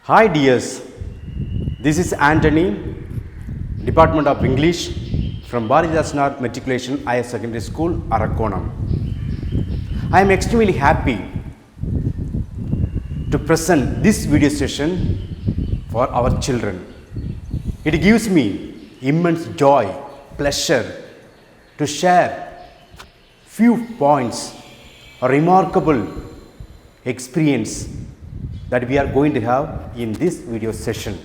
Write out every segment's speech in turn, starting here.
Hi dears, this is Anthony, Department of English from Bharatidasnar Matriculation Higher Secondary School, Arakonam. I am extremely happy to present this video session for our children. It gives me immense joy, pleasure to share few points, a remarkable experience that we are going to have in this video session.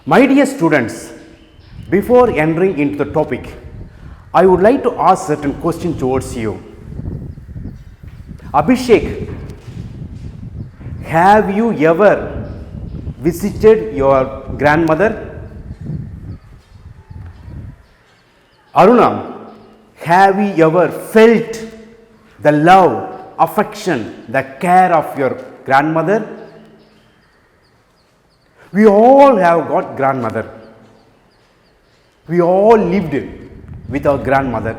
My dear students, before entering into the topic, I would like to ask certain questions towards you. Abhishek, have you ever visited your grandmother? Aruna, have you ever felt the love, affection, the care of your grandmother? We all have got grandmother. We all lived with our grandmother.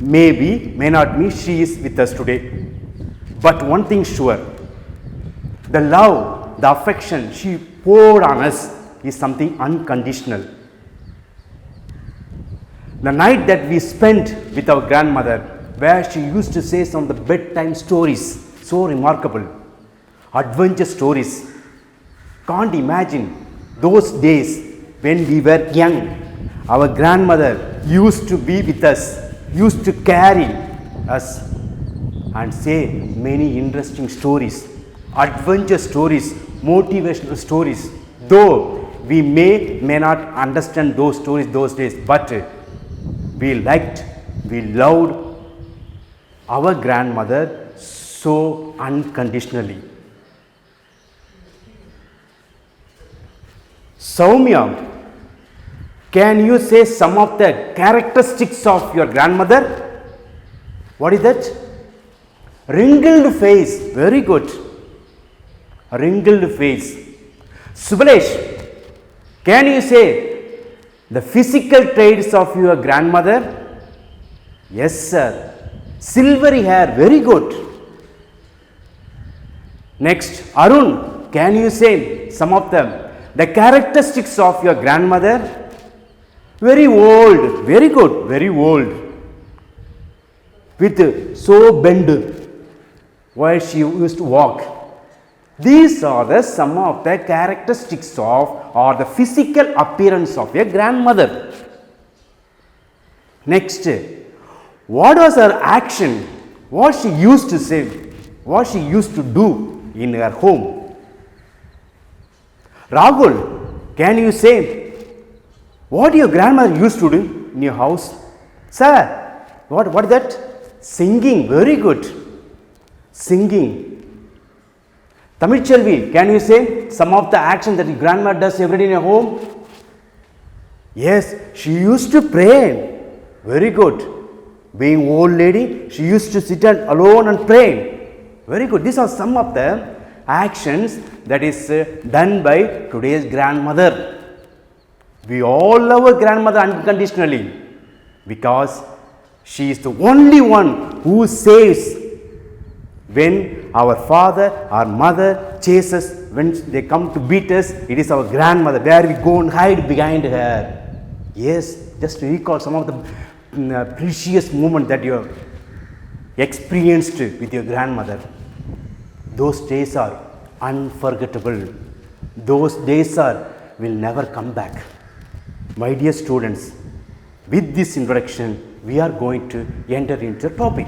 Maybe, may not be, she is with us today. But one thing sure, the love, the affection she poured on us is something unconditional. The night that we spent with our grandmother, where she used to say some of the bedtime stories, so remarkable, adventure stories. Can't imagine those days when we were young. Our grandmother used to be with us, used to carry us and say many interesting stories, adventure stories, motivational stories. Though we may not understand those stories those days, but we liked, we loved our grandmother so unconditionally. Soumya, can you say some of the characteristics of your grandmother? What is that? Wrinkled face, very good. Wrinkled face. Subalesh, can you say the physical traits of your grandmother? Yes, sir. Silvery hair, very good. Next, Arun, can you say some of them? The characteristics of your grandmother? Very old, very good, very old. With so bend while she used to walk. These are the some of the characteristics of or the physical appearance of your grandmother. Next, what was her action? What she used to say? What she used to do in her home? Rahul, can you say what your grandmother used to do in your house? Sir, what is that? Singing, very good. Singing. Tamil Chelvi, can you say some of the action that your grandmother does every day in your home? Yes, she used to pray. Very good. Being old lady, she used to sit alone and pray. Very good. These are some of the actions that is done by today's grandmother. We all love our grandmother unconditionally because she is the only one who saves when our father or mother chases, when they come to beat us. It is our grandmother where we go and hide behind her. Yes, just to recall some of the precious moment that you experienced with your grandmother. Those days are unforgettable. Those days will never come back. My dear students, with this introduction, we are going to enter into the topic.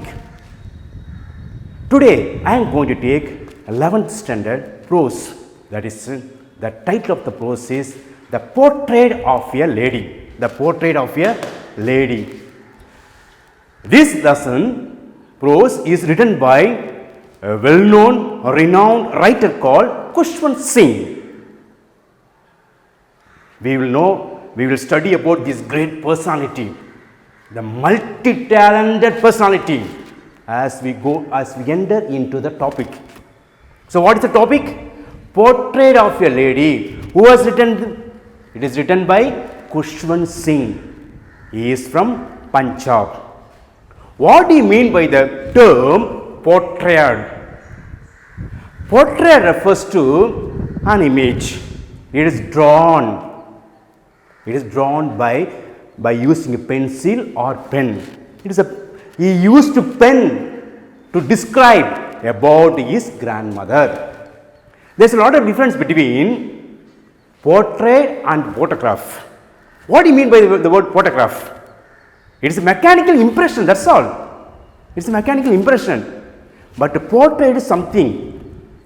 Today, I am going to take 11th standard prose. That is, the title of the prose is The Portrait of a Lady. The Portrait of a Lady. This lesson prose is written by a well-known, renowned writer called Khushwant Singh. We will study about this great personality, the multi-talented personality as we enter into the topic. So what is the topic? Portrait of a Lady. Who has written? It is written by Khushwant Singh. He is from Punjab. What do you mean by the term portrait? Portrait refers to an image. It is drawn. It is drawn by using a pencil or pen. He used a pen to describe about his grandmother. There is a lot of difference between portrait and photograph. What do you mean by the word photograph? It is a mechanical impression, that's all. It is a mechanical impression. But a portrait is something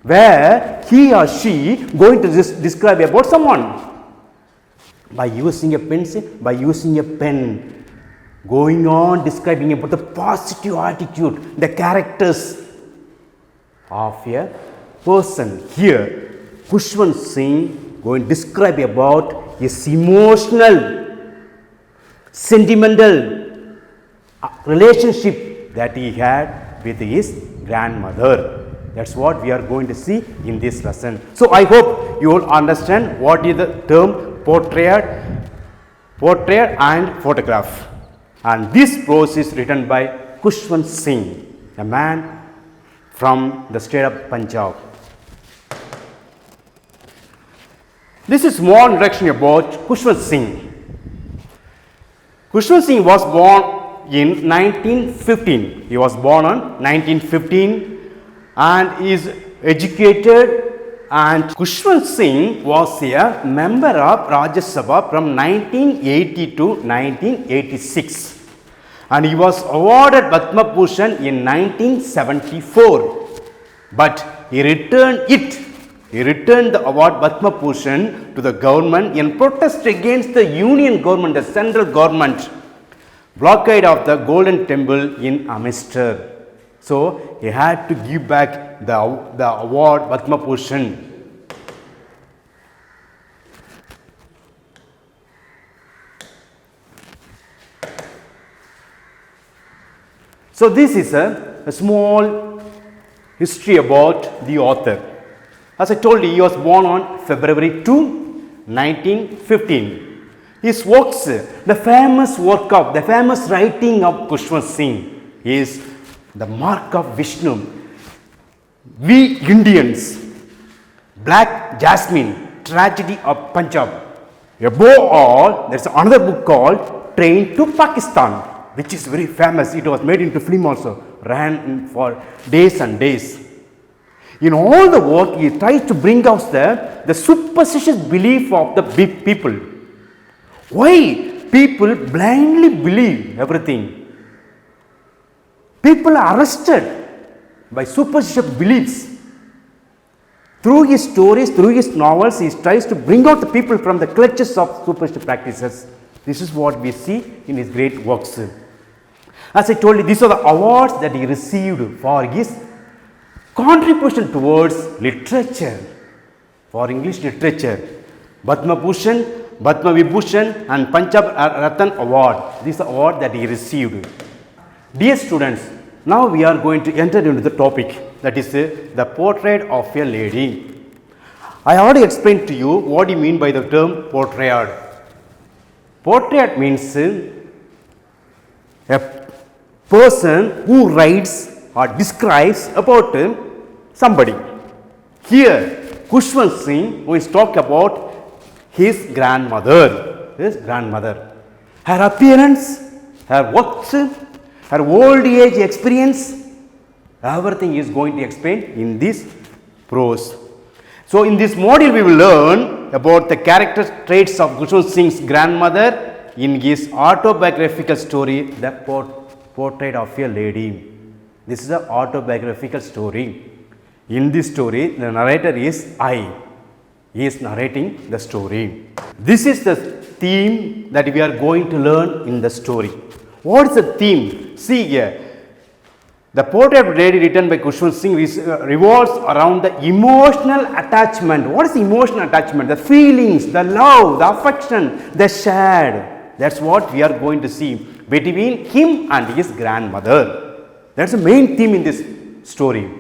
where he or she going to describe about someone. By using a pencil, by using a pen, going on describing about the positive attitude, the characters of a person. Here, Khushwant Singh going to describe about his emotional, sentimental relationship that he had with his grandmother. That's what we are going to see in this lesson. So, I hope you will understand what is the term portrait and photograph. And this prose is written by Khushwant Singh, a man from the state of Punjab. This is small introduction about Khushwant Singh. Khushwant Singh was born in 1915. He was born on 1915 and is educated, and Khushwant Singh was a member of Rajya Sabha from 1980 to 1986, and he was awarded Padma Bhushan in 1974, but he returned the award Padma Bhushan to the government in protest against the union government, the central government blockade of the Golden Temple in Amritsar. So, he had to give back the award Padma Bhushan. So, this is a small history about the author. As I told you, he was born on February 2, 1915. His works, the famous writing of Khushwant Singh is The Mark of Vishnu, We Indians, Black Jasmine, Tragedy of Punjab. Above all, there is another book called Train to Pakistan, which is very famous. It was made into film also, ran for days and days. In all the work, he tries to bring out the superstitious belief of the big people. Why people blindly believe everything? People are arrested by superstitious beliefs. Through his stories, through his novels, he tries to bring out the people from the clutches of superstitious practices. This is what we see in his great works. As I told you, these are the awards that he received for his contribution towards literature, for English literature. Padma Bhushan, Padma Vibhushan and Punjab Ratan Award. These are awards that he received. Dear students, now we are going to enter into the topic, that is the portrait of a lady. I already explained to you what you mean by the term portrait. Portrait means a person who writes or describes about somebody. Here, Khushwant Singh who is talk about his grandmother. Her appearance, her works, her old age experience, everything is going to explain in this prose. So, in this module we will learn about the character traits of Khushwant Singh's grandmother in his autobiographical story, The Portrait of a Lady. This is an autobiographical story. In this story, the narrator is I. He is narrating the story. This is the theme that we are going to learn in the story. What is the theme? See here, the portrait of a lady written by Khushwant Singh revolves around the emotional attachment. What is emotional attachment? The feelings, the love, the affection, the shared. That's what we are going to see between him and his grandmother. That's the main theme in this story.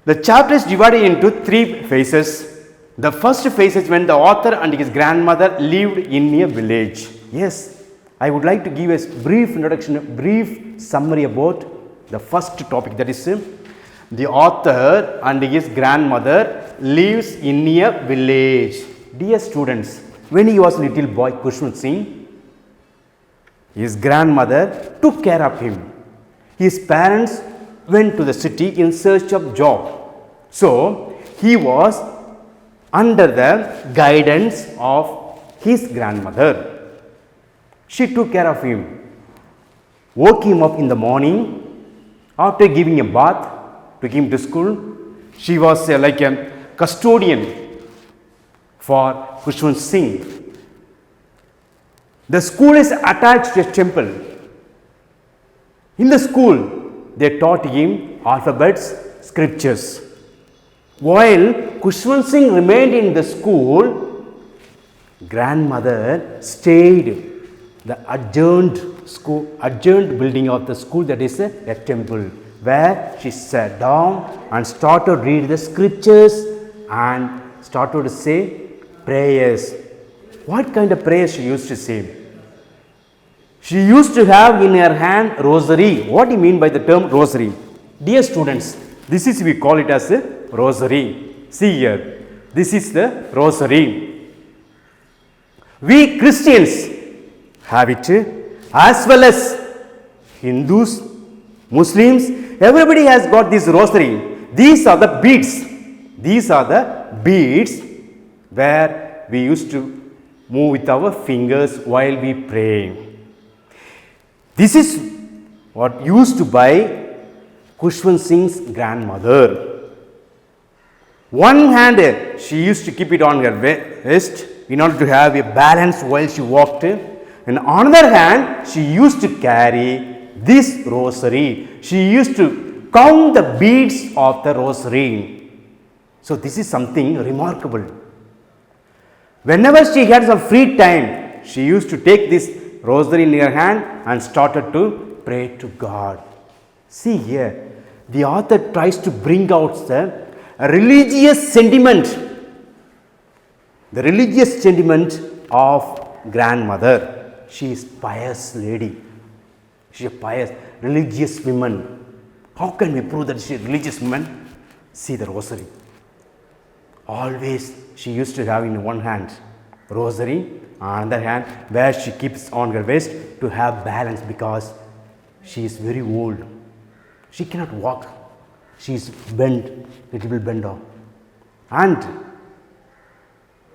The chapter is divided into three phases. The first phase is when the author and his grandmother lived in a village. Yes, I would like to give a brief introduction, a brief summary about the first topic, that is The author and his grandmother lives in a village. Dear students, when he was a little boy, Khushwant Singh, his grandmother took care of him. His parents went to the city in search of job. So, he was under the guidance of his grandmother. She took care of him, woke him up in the morning, after giving a bath, took him to school. She was like a custodian for Khushwant Singh. The school is attached to a temple. In the school, they taught him alphabets, scriptures. While Khushwant Singh remained in the school, grandmother stayed the adjourned building of the school, that is a temple, where she sat down and started to read the scriptures and started to say prayers. What kind of prayers she used to say? She used to have in her hand rosary. What do you mean by the term rosary? Dear students, this is, we call it as a rosary. See here, this is the rosary. We Christians have it, as well as Hindus, Muslims, everybody has got this rosary. These are the beads. These are the beads where we used to move with our fingers while we pray. This is what used to by Khushwant Singh's grandmother. One hand she used to keep it on her waist in order to have a balance while she walked. And on the other hand, she used to carry this rosary. She used to count the beads of the rosary. So this is something remarkable. Whenever she had some free time, she used to take this rosary in her hand and started to pray to God. See here, the author tries to bring out the religious sentiment. The religious sentiment of grandmother. She is pious lady. She is a pious religious woman. How can we prove that she is a religious woman? See the rosary. Always she used to have in one hand rosary, on the other hand where she keeps on her waist to have balance, because she is very old. She cannot walk. She is bent, little bit bent down. And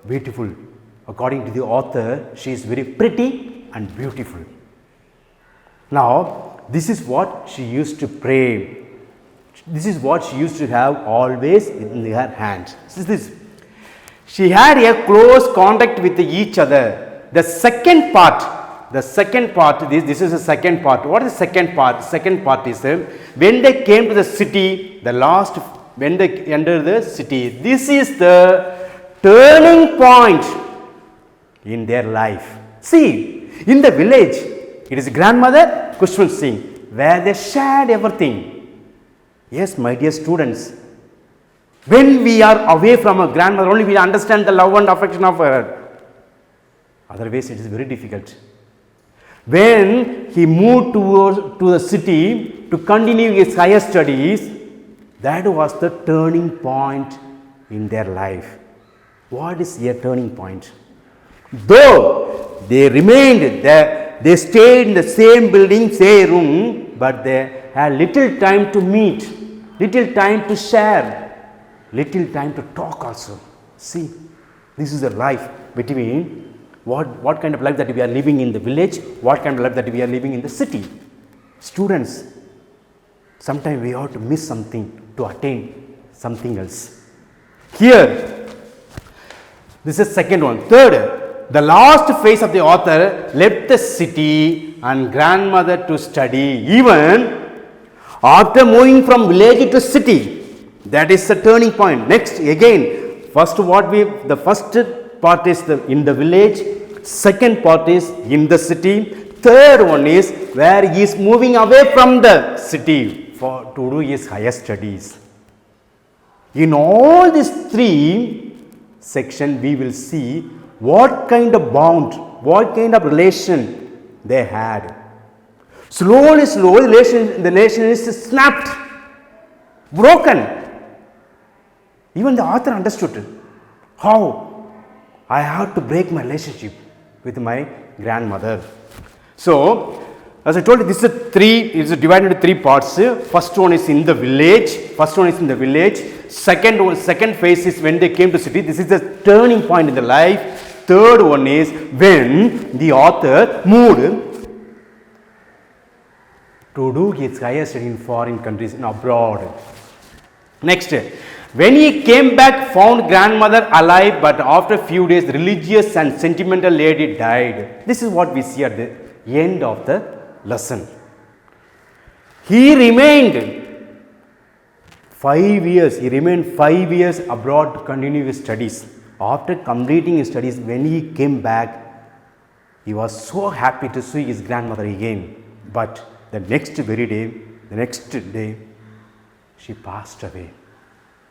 beautiful. According to the author, she is very pretty and beautiful. Now, this is what she used to pray. This is what she used to have always in her hand. This. She had a close contact with each other. The second part, this is the second part. What is the second part? Second part is when they came to the city, when they entered the city, this is the turning point in their life. See, in the village, it is grandmother Khushwant Singh, where they shared everything. Yes, my dear students, when we are away from a grandmother, only we understand the love and affection of her. Otherwise, it is very difficult. When he moved to the city to continue his higher studies, that was the turning point in their life. What is a turning point? Though they remained there, they stayed in the same building, same room, but they had little time to meet, little time to share, little time to talk also. See, this is the life between what kind of life that we are living in the village, what kind of life that we are living in the city. Students, sometimes we have to miss something to attain something else. Here, this is second one. Third, the last phase of the author left the city and grandmother to study. Even after moving from village to city, that is the turning point. Next, again, the first part is in the village, second part is in the city, third one is where he is moving away from the city to do his higher studies. In all these three sections, we will see what kind of bond, what kind of relation they had. Slowly, the relation is snapped. broken. Even the author understood how I have to break my relationship with my grandmother. So, as I told you, this is divided into three parts. First one is in the village. Second phase is when they came to city. This is the turning point in the life. Third one is when the author moved to do his higher study in foreign countries and abroad. Next, when he came back, found grandmother alive, but after a few days, religious and sentimental lady died. This is what we see at the end of the lesson. He remained 5 years. He remained 5 years abroad to continue his studies. After completing his studies, when he came back, he was so happy to see his grandmother again. But the next day, she passed away.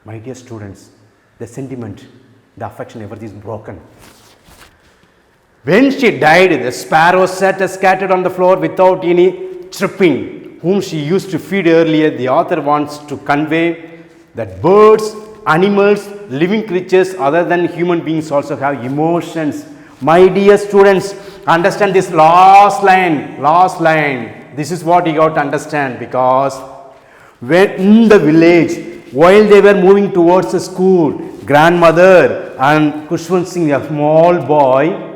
My dear students, the sentiment, the affection, everything is broken. When she died, the sparrows sat scattered on the floor without any chirping, whom she used to feed earlier. The author wants to convey that birds, animals, living creatures other than human beings also have emotions. My dear students, understand this last line. This is what you got to understand, because when in the village, while they were moving towards the school, grandmother and Khushwant Singh, a small boy,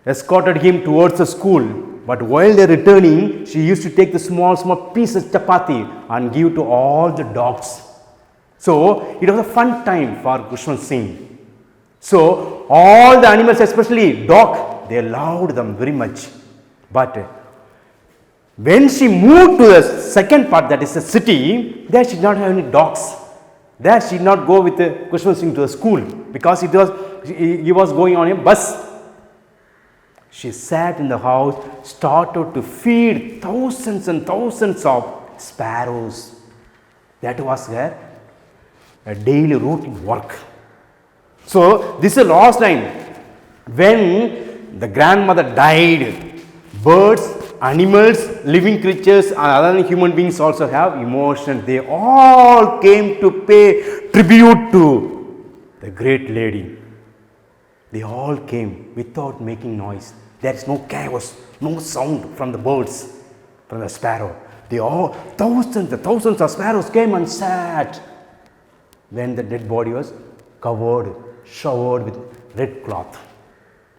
escorted him towards the school. But while they are returning, she used to take the small pieces chapati and give to all the dogs. So it was a fun time for Khushwant Singh. So all the animals, especially dog, they loved them very much. But when she moved to the second part, that is the city, there she did not have any dogs. There she did not go with Khushwant Singh to the school, because he was going on a bus. She sat in the house, started to feed thousands and thousands of sparrows. That was her daily routine work. So this is the last line. When the grandmother died, birds, animals, living creatures and other than human beings also have emotions. They all came to pay tribute to the great lady. They all came without making noise. There is no chaos, no sound from the birds, from the sparrow. They all, thousands of sparrows came and sat when the dead body was showered with red cloth.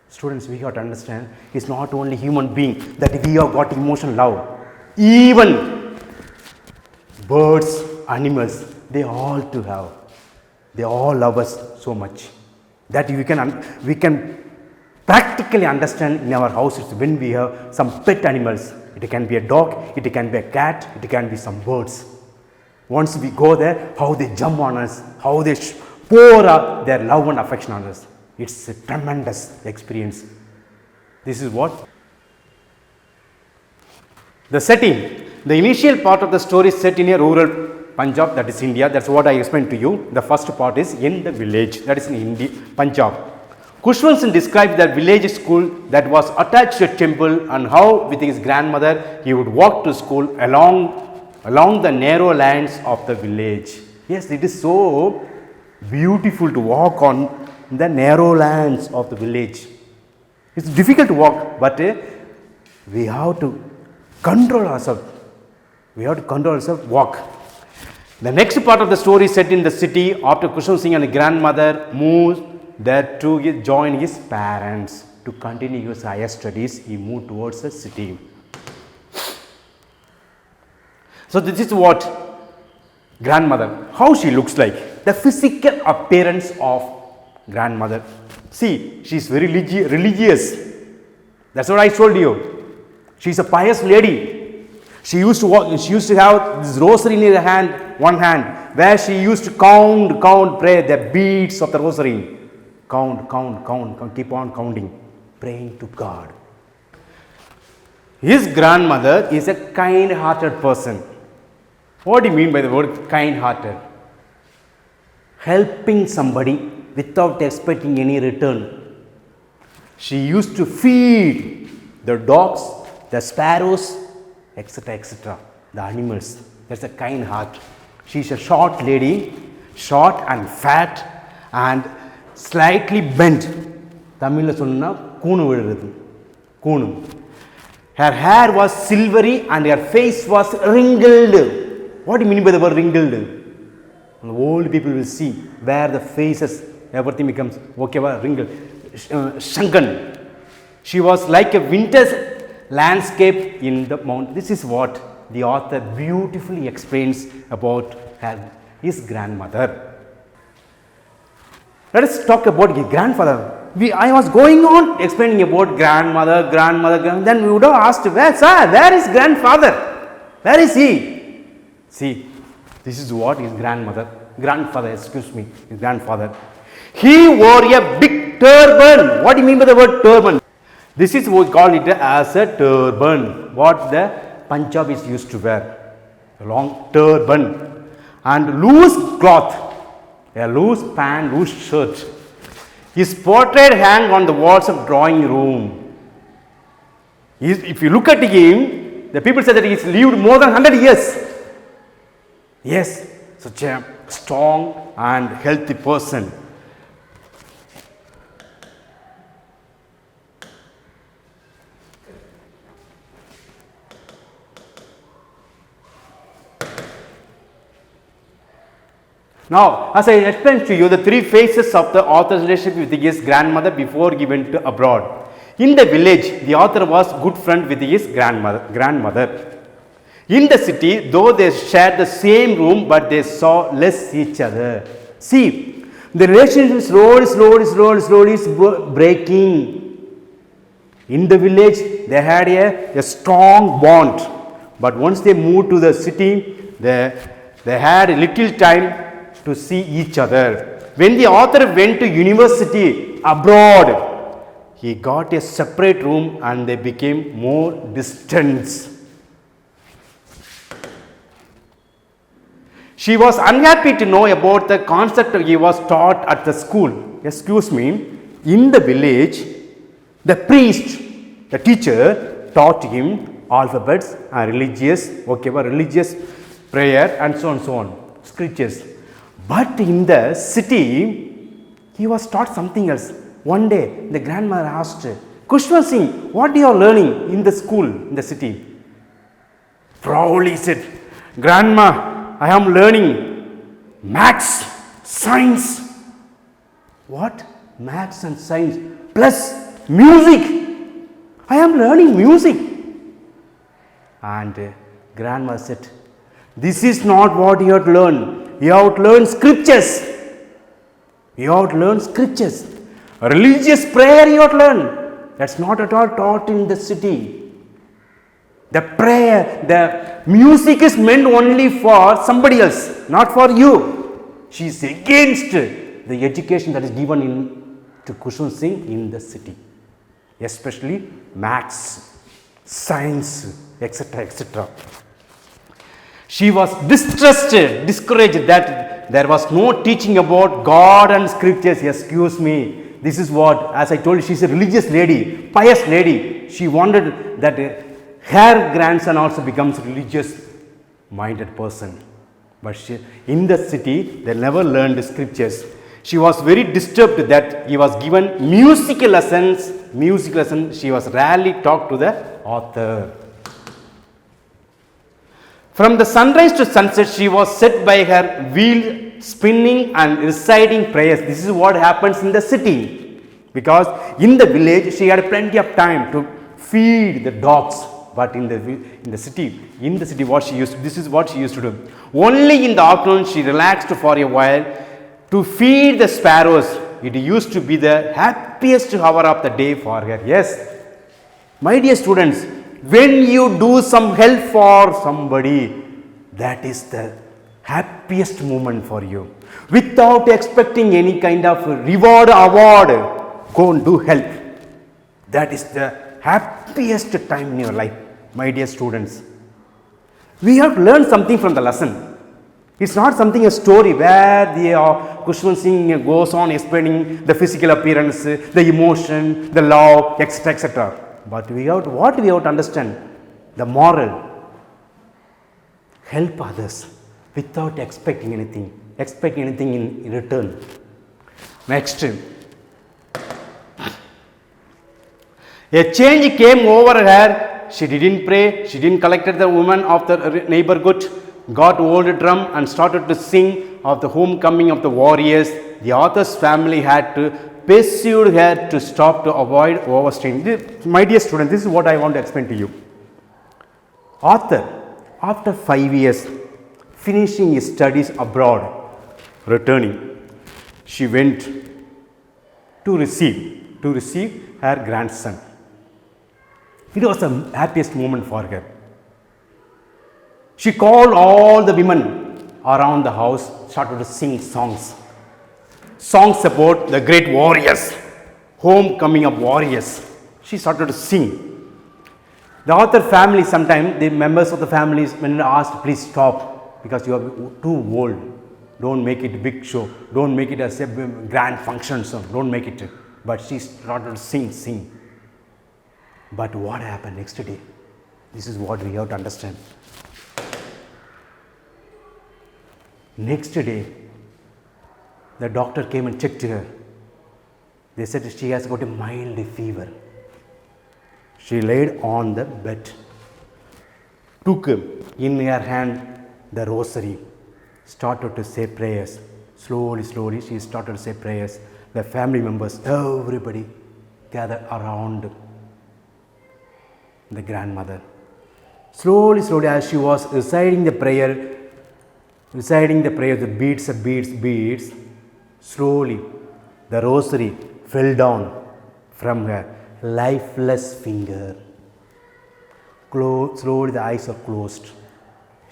Students, we have to understand, it's not only human being that we have got emotional love. Even birds, animals, they all too have. They all love us so much that we can practically understand in our houses when we have some pet animals. It can be a dog, it can be a cat, it can be some birds. Once we go there, how they jump on us, how they pour their love and affection on us. It's a tremendous experience. This is what? The setting. The initial part of the story is set in a rural Punjab, that is India. That's what I explained to you. The first part is in the village, that is in India, Punjab. Khushwant Singh described the village school that was attached to a temple, and how with his grandmother he would walk to school along the narrow lanes of the village. Yes, it is so beautiful to walk on the narrow lands of the village. It's difficult to walk, but we have to control ourselves. Walk. The next part of the story is set in the city. After Khushwant Singh and his grandmother moved there to join his parents to continue his higher studies, he moved towards the city. So this is what grandmother, how she looks like, the physical appearance of grandmother. See, she is very religious. That's what I told you. She is a pious lady. She used to have this rosary in her hand, one hand, where she used to count, pray the beads of the rosary. Count, keep on counting, praying to God. His grandmother is a kind-hearted person. What do you mean by the word kind-hearted? Helping somebody without expecting any return. She used to feed the dogs, the sparrows, etc., etc. the animals. There's a kind heart. She's a short lady, short and fat and slightly bent. Tamil சொன்னா கூணு விழுறது கூணு. Her hair was silvery and her face was wrinkled. What do you mean by the word wrinkled? The old people will see where the faces, everything becomes okay, wrinkled, shrunken. She was like a winter's landscape in the mountain. This is what the author beautifully explains about his grandmother. Let us talk about his grandfather. I was going on explaining about grandmother, then we would have asked, where is grandfather? Where is he? See, this is what his grandfather, his grandfather. He wore a big turban. What do you mean by the word turban? This is what we call it as a turban. What the Punjabis used to wear. A long turban. And loose cloth. A loose pant, loose shirt. His portrait hang on the walls of drawing room. If you look at him, the people say that he's lived more than 100 years. Yes, such a strong and healthy person. Now, as I explained to you, the three phases of the author's relationship with his grandmother before he went to abroad. In the village, the author was good friend with his grandmother. In the city, though they shared the same room, but they saw less each other. See, the relationship slowly is breaking. In the village, they had a strong bond. But once they moved to the city, they had little time to see each other. When the author went to university abroad, he got a separate room and they became more distant. She was unhappy to know about the concept he was taught at the school. Excuse me, in the village, the priest, the teacher, taught him alphabets and religious prayer and so on, scriptures. But in the city, he was taught something else. One day, the grandmother asked, Kushwant Singh, what are you learning in the school, in the city? Proudly said, Grandma, I am learning maths, science. What? Maths and science plus music. I am learning music. And grandma said, this is not what you have to learn. You have to learn scriptures. You have to learn scriptures. A religious prayer you have to learn. That's not at all taught in the city. The prayer, the music is meant only for somebody else, not for you. She is against the education that is given to Kushwant Singh in the city, especially maths, science, etc. She was discouraged that there was no teaching about God and scriptures. Excuse me. This is what, as I told you, she is a religious lady, pious lady. She wanted that her grandson also becomes a religious minded person. But in the city, they never learned scriptures. She was very disturbed that he was given musical lessons. She was rarely talked to the author. From the sunrise to sunset, she was set by her wheel spinning and reciting prayers. This is what happens in the city. Because in the village, she had plenty of time to feed the dogs. But in the city, this is what she used to do. Only in the afternoon, she relaxed for a while to feed the sparrows. It used to be the happiest hour of the day for her. Yes, my dear students, when you do some help for somebody, that is the happiest moment for you. Without expecting any kind of reward or award, go and do help. That is the happiest time in your life, my dear students. We have to learn something from the lesson. It's not something a story where the Kushwant Singh goes on explaining the physical appearance, the emotion, the love, etc. But what we have to understand, the moral. Help others without expecting anything in return. Next, a change came over her. She didn't pray. She didn't collect the woman of the neighborhood, got old drum and started to sing of the homecoming of the warriors. The author's family had to pursue her to stop to avoid overstrain. My dear student, this is what I want to explain to you. Author, after 5 years, finishing his studies abroad, returning, she went to receive her grandson. It was the happiest moment for her. She called all the women around the house, started to sing songs about the great warriors, homecoming of warriors. She started to sing. The author family, sometimes the members of the families, when asked, please stop because you are too old. Don't make it a big show. Don't make it as a grand function. So don't make it. But she started to sing. But what happened next day? This is what we have to understand. Next day, the doctor came and checked her. They said she has got a mild fever. She laid on the bed, took in her hand the rosary, started to say prayers. Slowly, she started to say prayers. The family members, everybody gathered around the grandmother. Slowly, as she was reciting the prayer, the beads, slowly the rosary fell down from her lifeless finger. Slowly the eyes are closed.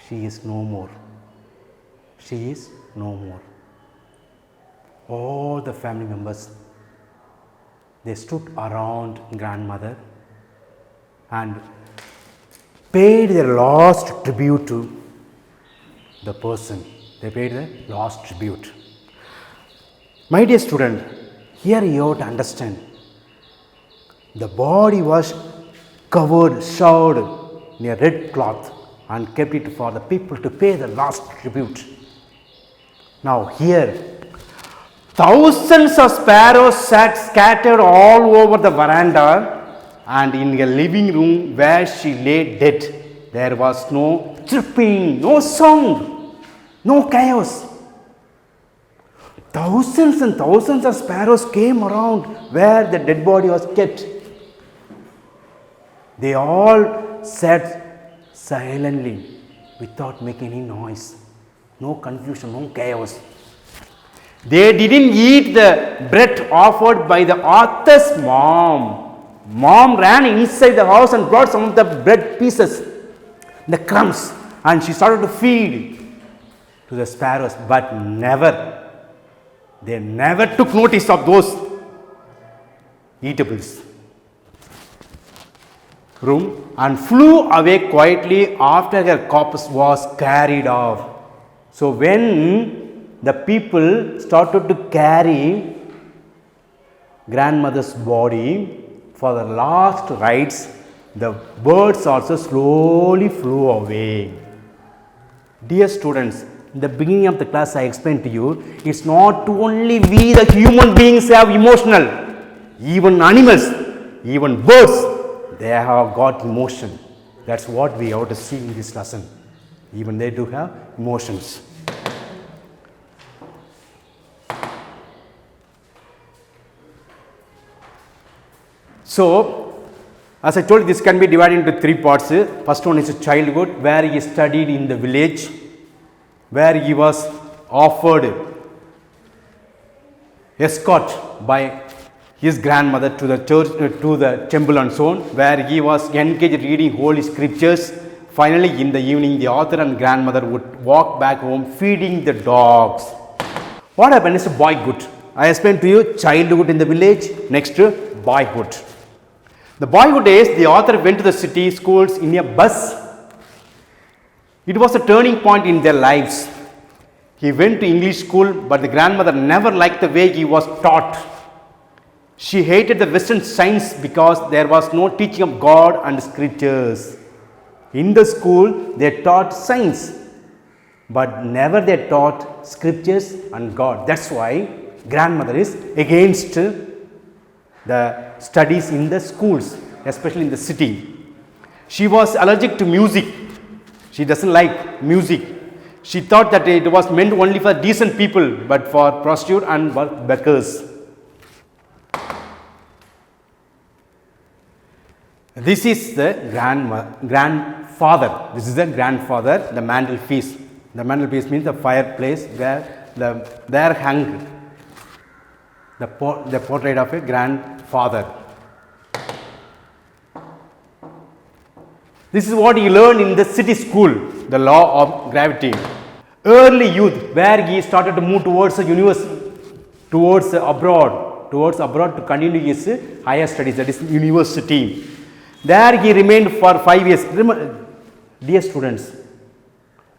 She is no more. All the family members, they stood around grandmother and paid their last tribute to the person. They paid their last tribute. My dear student, here you have to understand. The body was covered, shrouded in a red cloth and kept it for the people to pay the last tribute. Now here, thousands of sparrows sat scattered all over the veranda, and in a living room where she lay dead, there was no chirping, no sound, no chaos. Thousands and thousands of sparrows came around where the dead body was kept. They all sat silently without making any noise. No confusion, no chaos. They didn't eat the bread offered by the author's mom. Mom ran inside the house and brought some of the bread pieces, the crumbs, and she started to feed to the sparrows, but they never took notice of those eatables. Room and flew away quietly after her corpse was carried off. So when the people started to carry grandmother's body for the last rites, the birds also slowly flew away. Dear students, in the beginning of the class I explained to you, it's not only we the human beings have emotional, even animals, even birds, they have got emotion. That's what we have to see in this lesson. Even they do have emotions. So, as I told you, this can be divided into 3 parts. First one is childhood, where he studied in the village, where he was offered escort by his grandmother to the church, to the temple and so on, where he was engaged reading holy scriptures. Finally, in the evening, the author and grandmother would walk back home feeding the dogs. What happened is boyhood. I explained to you childhood in the village, next boyhood. The boyhood days, the author went to the city schools in a bus. It was a turning point in their lives. He went to English school, but the grandmother never liked the way he was taught. She hated the Western science because there was no teaching of God and scriptures. In the school, they taught science, but never they taught scriptures and God. That's why grandmother is against the studies in the schools, especially in the city. She was allergic to music. She doesn't like music. She thought that it was meant only for decent people, but for prostitutes and beggars. This is the grandfather. This is the grandfather, the mantelpiece. The mantelpiece means the fireplace where there hung the portrait of a grandfather. This is what he learned in the city school, the law of gravity. Early youth, where he started to move towards the university, towards abroad to continue his higher studies, that is university. There he remained for 5 years. Remember, dear students,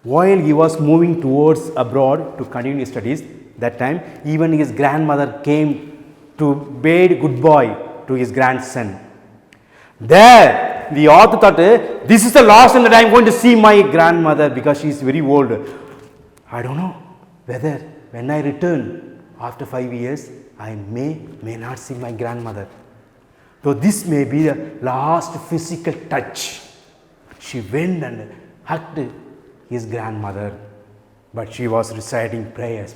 while he was moving towards abroad to continue his studies, that time even his grandmother came to bid goodbye to his grandson. There the author thought, this is the last time that I am going to see my grandmother because she is very old. I don't know whether when I return after 5 years, I may not see my grandmother. So this may be the last physical touch. She went and hugged his grandmother, but she was reciting prayers.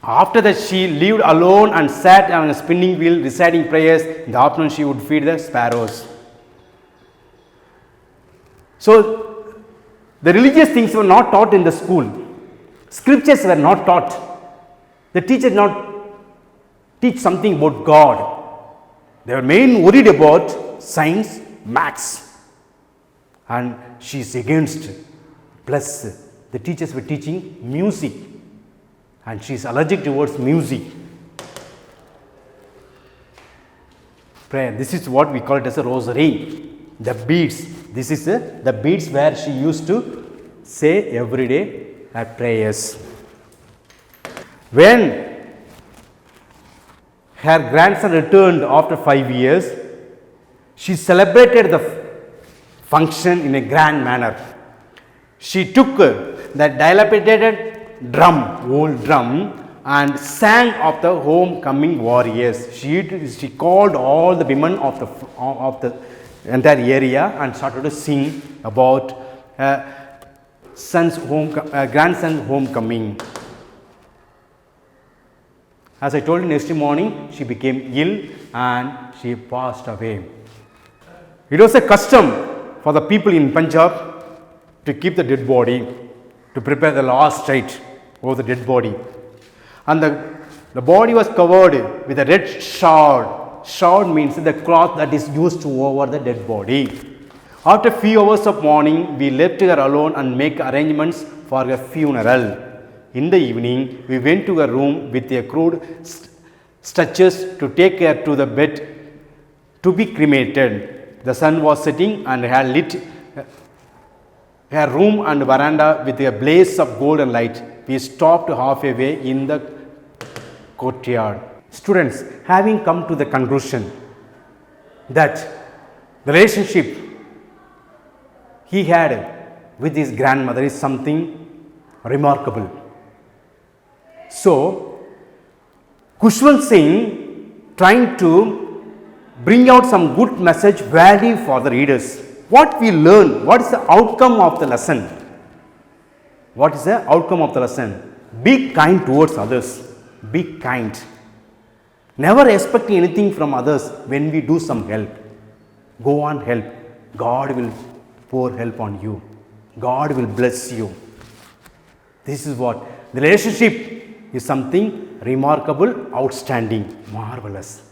After that, she lived alone and sat on a spinning wheel reciting prayers. In the afternoon, she would feed the sparrows. So, the religious things were not taught in the school. Scriptures were not taught. The teacher did not teach something about God. They were mainly worried about science, maths, and she is against. Plus, the teachers were teaching music, and she is allergic towards music. Prayer. This is what we call it as a rosary. The beads. This is the beads where she used to say every day her prayers. When her grandson returned after 5 years, she celebrated the function in a grand manner. She took the dilapidated old drum, and sang of the homecoming warriors. She called all the women of the entire area and started to sing about grandson's homecoming. As I told you, next morning she became ill and she passed away. It was a custom for the people in Punjab to keep the dead body, to prepare the last rite over the dead body. And the body was covered with a red shroud. Shroud means the cloth that is used over the dead body. After a few hours of mourning, we left her alone and make arrangements for her funeral. In the evening, we went to her room with a crude stretchers to take her to the bed to be cremated. The sun was setting and had lit her room and veranda with a blaze of golden light. We stopped halfway in the courtyard. Students, having come to the conclusion that the relationship he had with his grandmother is something remarkable. So, Khushwant Singh trying to bring out some good message value for the readers. What we learn, what is the outcome of the lesson? What is the outcome of the lesson? Be kind towards others. Be kind. Never expect anything from others when we do some help. Go on help. God will pour help on you. God will bless you. This is what the relationship is, something remarkable, outstanding, marvelous.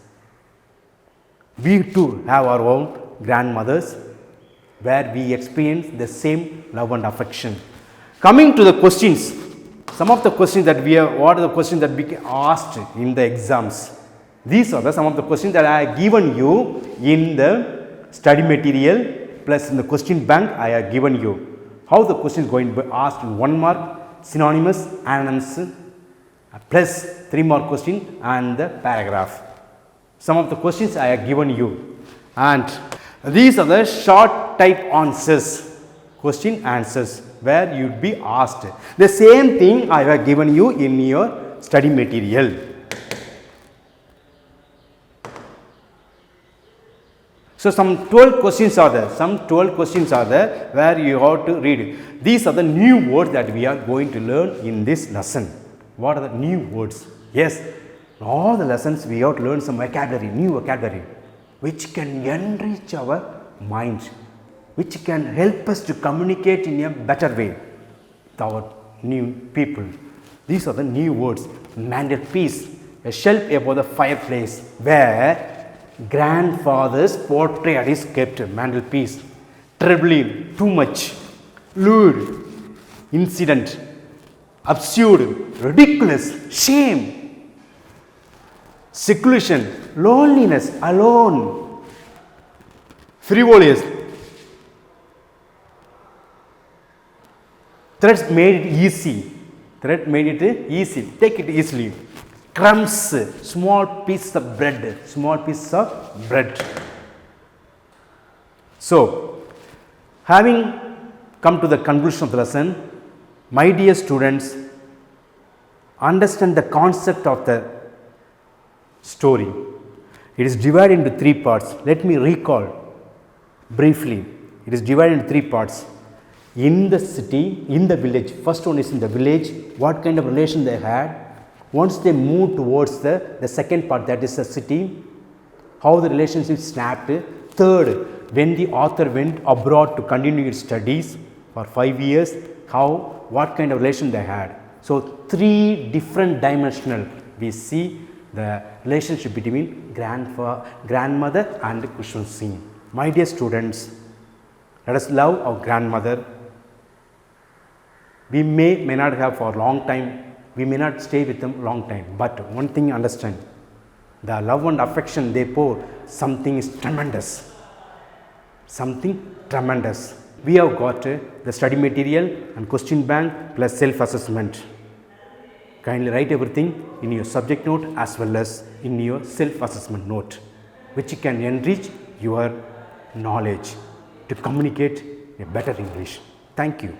We too have our own grandmothers where we experience the same love and affection. Coming to the questions, some of the questions that what are the questions that we asked in the exams? These are some of the questions that I have given you in the study material, plus in the question bank I have given you. How the question is going to be asked in 1 mark, synonymous, anonyms, plus 3 mark question and the paragraph. Some of the questions I have given you, and these are the short type answers. question answers where you would be asked. The same thing I have given you in your study material. So some 12 questions are there. Some 12 questions are there where you have to read. These are the new words that we are going to learn in this lesson. What are the new words? Yes, all the lessons we have to learn some vocabulary, new vocabulary, which can enrich our mind, which can help us to communicate in a better way with our new people. These are the new words. Mantelpiece, a shelf above the fireplace where grandfather's portrait is kept. Mantelpiece. Troubling, too much. Lewd, incident. Absurd, ridiculous, shame. Seclusion, loneliness, alone. Frivolous. Threats made it easy. Threat made it easy. Take it easily. Crumbs, small piece of bread. Small piece of bread. So, having come to the conclusion of the lesson, my dear students, understand the concept of the story. It is divided into three parts. Let me recall briefly. It is divided into three parts. In the city, in the village, first one is in the village, what kind of relation they had. Once they moved towards the second part, that is the city, how the relationship snapped. Third, when the author went abroad to continue his studies for 5 years, what kind of relation they had. So, three different dimensional we see the relationship between grandmother and Khushwant Singh. My dear students, let us love our grandmother. We may not have for a long time, we may not stay with them long time, but one thing understand, the love and affection they pour, something is tremendous. Something tremendous. We have got the study material and question bank plus self-assessment. Kindly write everything in your subject note as well as in your self-assessment note, which can enrich your knowledge to communicate a better English. Thank you.